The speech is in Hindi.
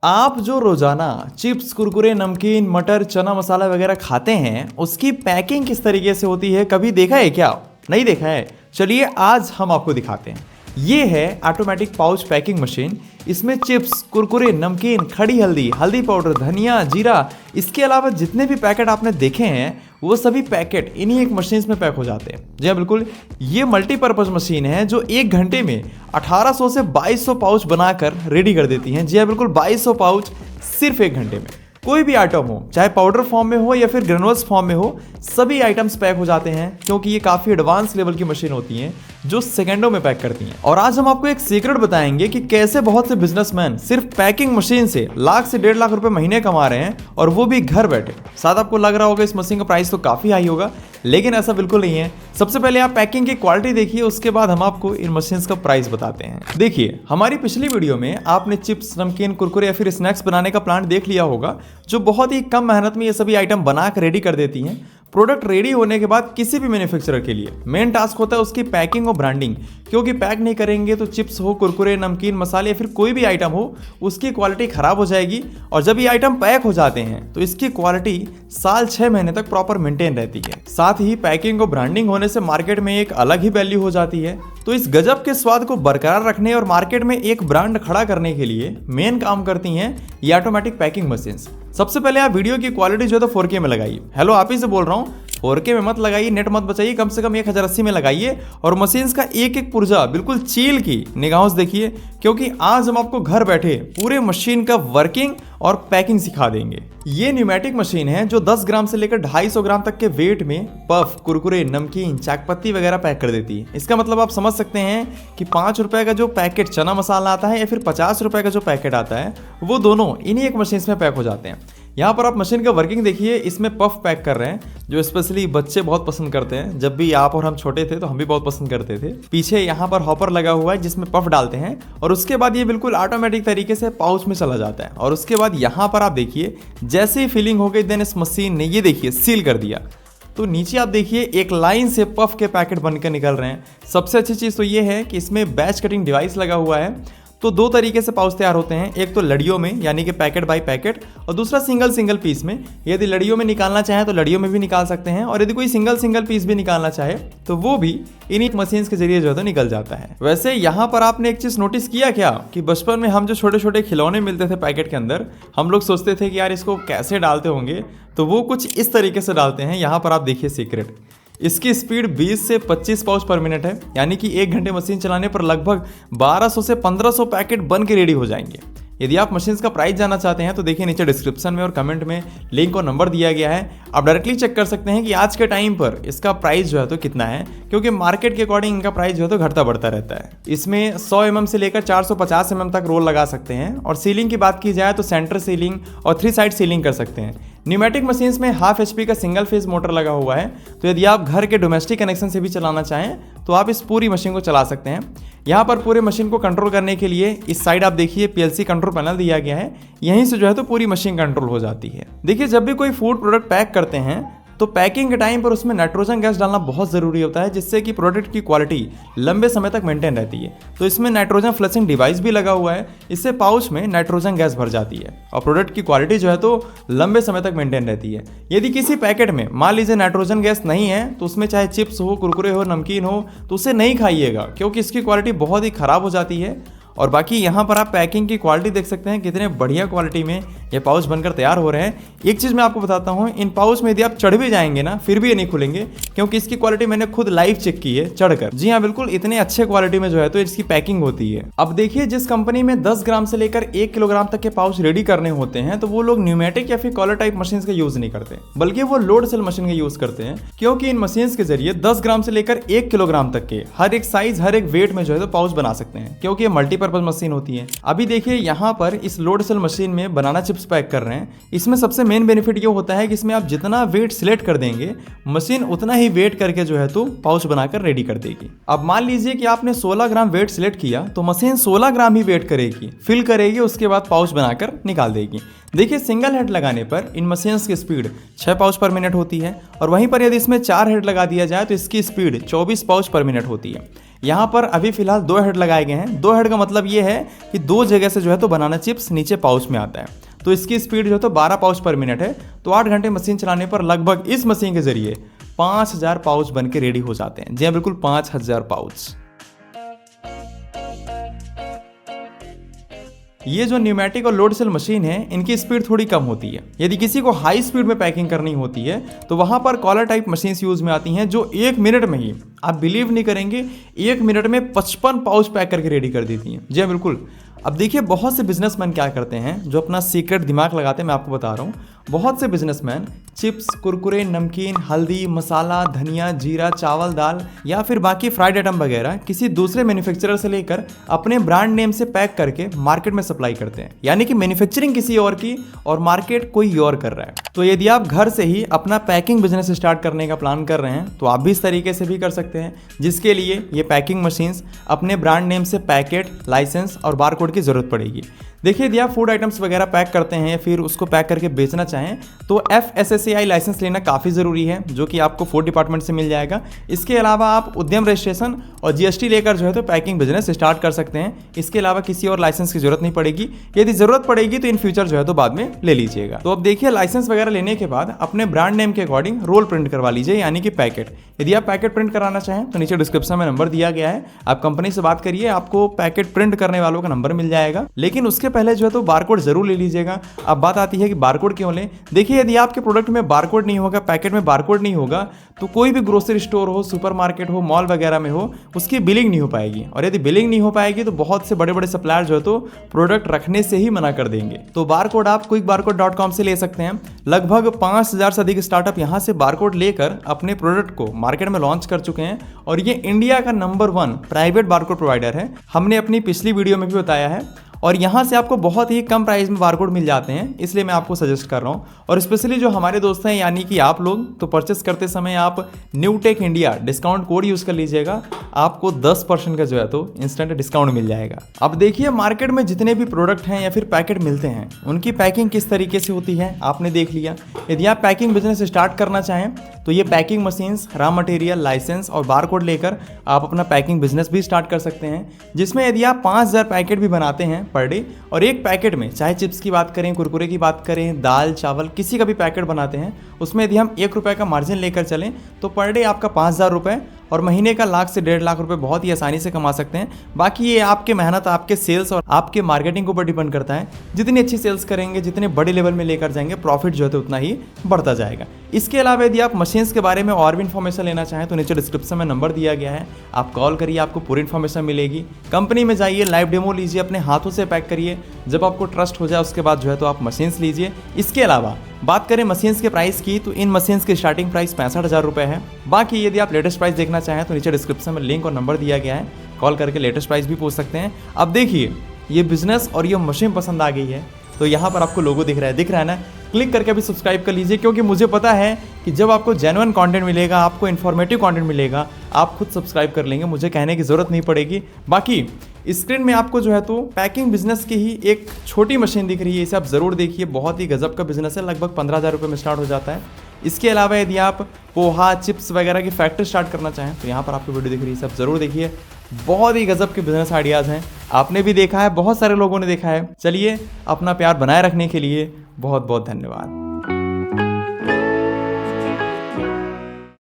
आप जो रोजाना चिप्स, कुरकुरे, नमकीन, मटर, चना मसाला वगैरह खाते हैं, उसकी पैकिंग किस तरीके से होती है, कभी देखा है क्या? नहीं देखा है? चलिए आज हम आपको दिखाते हैं। ये है ऑटोमेटिक पाउच पैकिंग मशीन। इसमें चिप्स, कुरकुरे, नमकीन, खड़ी हल्दी, हल्दी पाउडर, धनिया, जीरा, इसके अलावा जितने भी पैकेट आपने देखे हैं वो सभी पैकेट इन्हीं एक मशीन में पैक हो जाते हैं। जी हाँ, बिल्कुल। ये मल्टीपर्पज़ मशीन है जो 1 घंटे में 1800 से 2200 पाउच बनाकर रेडी कर देती हैं। जी हाँ, बिल्कुल 2200 पाउच सिर्फ 1 घंटे में। कोई भी आइटम हो, चाहे पाउडर फॉर्म में हो या फिर ग्रेनुअल्स फॉर्म में हो, सभी आइटम्स पैक हो जाते हैं क्योंकि ये काफ़ी एडवांस लेवल की मशीन होती हैं जो सेकंडों में पैक करती हैं। और आज हम आपको एक सीक्रेट बताएंगे कि कैसे बहुत से बिजनेसमैन सिर्फ पैकिंग मशीन से लाख से 1.5 लाख रुपए महीने कमा रहे हैं, और वो भी घर बैठे। शायद आपको लग रहा होगा इस मशीन का प्राइस तो काफ़ी हाई होगा, लेकिन ऐसा बिल्कुल नहीं है। सबसे पहले आप पैकिंग की क्वालिटी देखिए, उसके बाद हम आपको इन मशीन्स का प्राइस बताते हैं। देखिए, हमारी पिछली वीडियो में आपने चिप्स, नमकीन, कुरकुरे या फिर स्नैक्स बनाने का प्लांट देख लिया होगा, जो बहुत ही कम मेहनत में ये सभी आइटम बना कर रेडी कर देती हैं। प्रोडक्ट रेडी होने के बाद किसी भी मैन्युफैक्चरर के लिए मेन टास्क होता है उसकी पैकिंग और ब्रांडिंग, क्योंकि पैक नहीं करेंगे तो चिप्स हो, कुरकुरे, नमकीन, मसाले या फिर कोई भी आइटम हो, उसकी क्वालिटी खराब हो जाएगी। और जब ये आइटम पैक हो जाते हैं तो इसकी क्वालिटी साल 6 महीने तक प्रॉपर मेंटेन रहती है। साथ ही पैकिंग और ब्रांडिंग होने से मार्केट में एक अलग ही वैल्यू हो जाती है। तो इस गजब के स्वाद को बरकरार रखने और मार्केट में एक ब्रांड खड़ा करने के लिए मेन काम करती हैं ये ऑटोमेटिक पैकिंग मशीन्स। सबसे पहले आप वीडियो की क्वालिटी जो है तो 4K में लगाइए। हेलो, आप ही से बोल रहा हूँ, 4K में मत लगाइए, नेट मत बचाइए, कम से कम 1080 में लगाइए। और मशीन्स का एक एक पुर्जा बिल्कुल चील की निगाहों से देखिए, क्योंकि आज हम आपको घर बैठे पूरे मशीन का वर्किंग और पैकिंग सिखा देंगे। ये न्यूमेटिक मशीन है जो 10 ग्राम से लेकर 250 ग्राम तक के वेट में पफ, कुरकुरे, नमकीन, चाकपत्ती वगैरह पैक कर देती है। इसका मतलब आप समझ सकते हैं कि 5 रुपए का जो पैकेट चना मसाला आता है या फिर 50 रुपए का जो पैकेट आता है, वो दोनों इन्हीं एक मशीन में पैक हो जाते हैं। यहाँ पर आप मशीन का वर्किंग देखिए, इसमें पफ पैक कर रहे हैं जो स्पेशली बच्चे बहुत पसंद करते हैं। जब भी आप और हम छोटे थे तो हम भी बहुत पसंद करते थे। पीछे यहाँ पर हॉपर लगा हुआ है जिसमें पफ डालते हैं, और उसके बाद ये बिल्कुल ऑटोमेटिक तरीके से पाउच में चला जाता है। और उसके बाद यहाँ पर आप देखिए, जैसे ही फिलिंग हो गई, देन इस मशीन ने ये देखिए सील कर दिया। तो नीचे आप देखिए एक लाइन से पफ के पैकेट बनकर निकल रहे हैं। सबसे अच्छी चीज़ तो ये है कि इसमें बैच कटिंग डिवाइस लगा हुआ है। तो 2 तरीके से पाउच तैयार होते हैं, एक तो लड़ियों में यानी कि पैकेट बाय पैकेट, और दूसरा सिंगल पीस में। यदि लड़ियों में निकालना चाहें तो लड़ियों में भी निकाल सकते हैं, और यदि कोई सिंगल पीस भी निकालना चाहे तो वो भी इन्हीं मशीन्स के जरिए जो है तो निकल जाता है। वैसे यहाँ पर आपने एक चीज़ नोटिस किया क्या कि बचपन में हम जो छोटे छोटे खिलौने मिलते थे पैकेट के अंदर, हम लोग सोचते थे कि यार इसको कैसे डालते होंगे, तो वो कुछ इस तरीके से डालते हैं। यहाँ पर आप देखिए सीक्रेट, इसकी स्पीड 20 से 25 पाउच पर मिनट है, यानी कि 1 घंटे मशीन चलाने पर लगभग 1200 से 1500 पैकेट बन के रेडी हो जाएंगे। यदि आप मशीन्स का प्राइस जानना चाहते हैं तो देखिए नीचे डिस्क्रिप्शन में और कमेंट में लिंक और नंबर दिया गया है। आप डायरेक्टली चेक कर सकते हैं कि आज के टाइम पर इसका प्राइस जो है तो कितना है, क्योंकि मार्केट के अकॉर्डिंग इनका प्राइस जो है तो घटता बढ़ता रहता है। इसमें 100 mm से लेकर 450 mm तक रोल लगा सकते हैं, और सीलिंग की बात की जाए तो सेंटर सीलिंग और 3 साइड सीलिंग कर सकते हैं। न्यूमेटिक मशीन्स में 1/2 HP का सिंगल फेज मोटर लगा हुआ है, तो यदि आप घर के डोमेस्टिक कनेक्शन से भी चलाना चाहें तो आप इस पूरी मशीन को चला सकते हैं। यहाँ पर पूरे मशीन को कंट्रोल करने के लिए इस साइड आप देखिए PLC कंट्रोल पैनल दिया गया है, यहीं से जो है तो पूरी मशीन कंट्रोल हो जाती है। देखिए, जब भी कोई फूड प्रोडक्ट पैक करते हैं तो पैकिंग के टाइम पर उसमें नाइट्रोजन गैस डालना बहुत ज़रूरी होता है, जिससे कि प्रोडक्ट की क्वालिटी लंबे समय तक मेंटेन रहती है। तो इसमें नाइट्रोजन फ्लशिंग डिवाइस भी लगा हुआ है, इससे पाउच में नाइट्रोजन गैस भर जाती है और प्रोडक्ट की क्वालिटी जो है तो लंबे समय तक मेंटेन रहती है। यदि किसी पैकेट में मान लीजिए नाइट्रोजन गैस नहीं है तो उसमें चाहे चिप्स हो, कुरकुरे हो, नमकीन हो, तो उसे नहीं खाइएगा, क्योंकि इसकी क्वालिटी बहुत ही ख़राब हो जाती है। और बाकी यहाँ पर आप पैकिंग की क्वालिटी देख सकते हैं, कितने बढ़िया क्वालिटी में ये पाउच बनकर तैयार हो रहे हैं। एक चीज़ मैं आपको बताता हूँ, इन पाउच में यदि आप चढ़ भी जाएंगे ना फिर भी ये नहीं खुलेंगे, क्योंकि इसकी क्वालिटी मैंने खुद लाइव चेक की है चढ़कर। जी हाँ, बिल्कुल इतने अच्छे क्वालिटी में जो है तो इसकी पैकिंग होती है। अब देखिए, जिस कंपनी में 10 ग्राम से लेकर 1 किलोग्राम तक के पाउच रेडी करने होते हैं तो वो लोग न्यूमेटिक या फिर कॉलर टाइप मशीन का यूज नहीं करते, बल्कि वो लोड सेल मशीन का यूज करते हैं, क्योंकि इन मशीन के जरिए 10 ग्राम से लेकर 1 किलोग्राम तक के हर एक साइज, हर एक वेट में जो है तो पाउच बना सकते हैं, क्योंकि ये मल्टीपर्पज मशीन होती है। अभी देखिए यहाँ पर इस लोड सेल मशीन में बनाना चिप्स पैक कर रहे हैं। इसमें सबसे मेन बेनिफिट ये होता है कि इसमें आप जितना वेट सिलेक्ट कर देंगे, मशीन उतना ही वेट करके जो है तो पाउच बनाकर रेडी कर देगी। अब मान लीजिए कि आपने 16 ग्राम वेट सिलेक्ट किया तो मशीन 16 ग्राम ही वेट करेगी, फिल करेगी, उसके बाद पाउच बनाकर निकाल देगी। देखिए, सिंगल हेड लगाने पर इन मशीन्स की स्पीड 6 पाउच पर मिनट होती है, और वहीं पर यदि इसमें 4 हेड लगा दिया जाए तो इसकी स्पीड 24 पाउच पर मिनट होती है। यहाँ पर अभी फिलहाल 2 हेड लगाए गए हैं। 2 हेड का मतलब ये है कि 2 जगह से जो है तो बनाना चिप्स नीचे पाउच में आता है। तो इसकी स्पीड जो है तो 12 पाउच पर मिनट है। तो 8 घंटे मशीन चलाने पर लगभग इस मशीन के जरिए 5000 पाउच बन के रेडी हो जाते हैं। जी हाँ, बिल्कुल 5000 पाउच। ये जो न्यूमेटिक और लोड सेल मशीन है, इनकी स्पीड थोड़ी कम होती है। यदि किसी को हाई स्पीड में पैकिंग करनी होती है तो वहां पर कॉलर टाइप मशीन्स यूज में आती हैं, जो 1 मिनट में ही, आप बिलीव नहीं करेंगे, 1 मिनट में 55 पाउच पैक करके रेडी कर देती हैं। जी हाँ, बिल्कुल। अब देखिए, बहुत से बिजनेसमैन क्या करते हैं, जो अपना सीक्रेट दिमाग लगाते हैं, मैं आपको बता रहा हूँ। बहुत से बिजनेसमैन चिप्स, कुरकुरे, नमकीन, हल्दी, मसाला, धनिया, जीरा, चावल, दाल या फिर बाकी फ्राइड आइटम वगैरह किसी दूसरे मैन्युफैक्चरर से लेकर अपने ब्रांड नेम से पैक करके मार्केट में सप्लाई करते हैं। यानी कि मैन्युफैक्चरिंग किसी और की और मार्केट कोई और कर रहा है। तो यदि आप घर से ही अपना पैकिंग बिजनेस स्टार्ट करने का प्लान कर रहे हैं तो आप भी इस तरीके से भी कर सकते हैं, जिसके लिए ये पैकिंग मशीन्स अपने ब्रांड नेम से पैकेट, लाइसेंस और बारकोड की जरूरत पड़ेगी। देखिए, यदि आप फूड आइटम्स वगैरह पैक करते हैं या फिर उसको पैक करके बेचना चाहें तो FSSAI लाइसेंस लेना काफ़ी ज़रूरी है, जो कि आपको फूड डिपार्टमेंट से मिल जाएगा। इसके अलावा आप उद्यम रजिस्ट्रेशन और GST लेकर जो है तो पैकिंग बिजनेस स्टार्ट कर सकते हैं। इसके अलावा किसी और लाइसेंस की जरूरत नहीं पड़ेगी। यदि जरूरत पड़ेगी तो इन फ्यूचर जो है तो बाद में ले लीजिएगा। तो अब देखिए, लाइसेंस वगैरह लेने के बाद अपने ब्रांड नेम के अकॉर्डिंग रोल प्रिंट करवा लीजिए, यानी कि पैकेट। यदि आप पैकेट प्रिंट कराना चाहें तो नीचे डिस्क्रिप्शन में नंबर दिया गया है, आप कंपनी से बात करिए, आपको पैकेट प्रिंट करने वालों का नंबर मिल जाएगा। लेकिन उसके पहले जो है तो बारकोड जरूर ले लीजिएगा। अब बात आती है कि बारकोड क्यों लें। देखिए, यदि आपके प्रोडक्ट में बारकोड नहीं होगा, पैकेट में बारकोड नहीं होगा, तो कोई भी ग्रोसरी स्टोर हो, सुपरमार्केट हो, मॉल वगैरह में हो, उसकी बिलिंग नहीं हो पाएगी। और यदि बिलिंग नहीं हो पाएगी तो बहुत से बड़े बड़े सप्लायर जो है तो प्रोडक्ट रखने से ही मना कर देंगे। तो बारकोड आप quickbarcode.com से ले सकते हैं। लगभग 5000 से अधिक स्टार्टअप यहाँ से बारकोड लेकर अपने प्रोडक्ट को मार्केट में लॉन्च कर चुके हैं और ये इंडिया का नंबर 1 प्राइवेट बारकोड प्रोवाइडर है। हमने अपनी पिछली वीडियो में भी बताया है और यहाँ से आपको बहुत ही कम प्राइस में बारकोड मिल जाते हैं, इसलिए मैं आपको सजेस्ट कर रहा हूँ। और स्पेशली जो हमारे दोस्त हैं, यानी कि आप लोग, तो परचेस करते समय आप Newtech India discount code use कर लीजिएगा, आपको 10% का जो है तो इंस्टेंट डिस्काउंट मिल जाएगा। अब देखिए, मार्केट में जितने भी प्रोडक्ट हैं या फिर पैकेट मिलते हैं, उनकी पैकिंग किस तरीके से होती है आपने देख लिया। यदि आप पैकिंग बिजनेस स्टार्ट करना चाहें तो ये packing machines, raw material, licence और बारकोड लेकर आप अपना पैकिंग बिजनेस भी स्टार्ट कर सकते हैं, जिसमें यदि आप 5000 पैकेट भी बनाते हैं पर डे और एक पैकेट में, चाहे चिप्स की बात करें, कुरकुरे की बात करें, दाल, चावल, किसी का भी पैकेट बनाते हैं, उसमें यदि हम 1 रुपये का मार्जिन लेकर चलें तो पर डे आपका 5000 रुपये और महीने का 1 लाख से 1.5 लाख रुपए बहुत ही आसानी से कमा सकते हैं। बाकी ये आपके मेहनत, आपके सेल्स और आपके मार्केटिंग के ऊपर डिपेंड करता है। जितनी अच्छी सेल्स करेंगे, जितने बड़े लेवल में लेकर जाएंगे, प्रॉफिट जो है तो उतना ही बढ़ता जाएगा। इसके अलावा यदि आप मशीन्स के बारे में और भी इन्फॉर्मेशन लेना चाहें तो नीचे डिस्क्रिप्शन में नंबर दिया गया है, आप कॉल करिए, आपको पूरी इन्फॉर्मेशन मिलेगी। कंपनी में जाइए, लाइव डेमो लीजिए, अपने हाथों से पैक करिए। जब आपको ट्रस्ट हो जाए उसके बाद जो है तो आप मशीन्स लीजिए। इसके अलावा बात करें मशीन्स के प्राइस की तो इन मशीन्स की स्टार्टिंग प्राइस 65,000 रुपये है। बाकी यदि आप लेटेस्ट प्राइस देखना चाहें तो नीचे डिस्क्रिप्शन में लिंक और नंबर दिया गया है, कॉल करके लेटेस्ट प्राइस भी पूछ सकते हैं। अब देखिए, ये बिजनेस और ये मशीन पसंद आ गई है तो यहाँ पर आपको लोगो दिख रहा है ना, क्लिक करके भी सब्सक्राइब कर लीजिए, क्योंकि मुझे पता है कि जब आपको जेन्युइन कंटेंट मिलेगा, आपको इन्फॉर्मेटिव कंटेंट मिलेगा, आप खुद सब्सक्राइब कर लेंगे, मुझे कहने की ज़रूरत नहीं पड़ेगी। बाकी स्क्रीन में आपको जो है तो पैकिंग बिजनेस की ही एक छोटी मशीन दिख रही है, इसे आप ज़रूर देखिए, बहुत ही गजब का बिजनेस है, लगभग 15,000 रुपये में स्टार्ट हो जाता है। इसके अलावा यदि आप पोहा, चिप्स वगैरह की फैक्ट्री स्टार्ट करना चाहें तो यहाँ पर आपको वीडियो दिख रही है, सब ज़रूर देखिए, बहुत ही गजब के बिजनेस आइडियाज़ हैं, आपने भी देखा है, बहुत सारे लोगों ने देखा है। चलिए, अपना प्यार बनाए रखने के लिए बहुत बहुत धन्यवाद।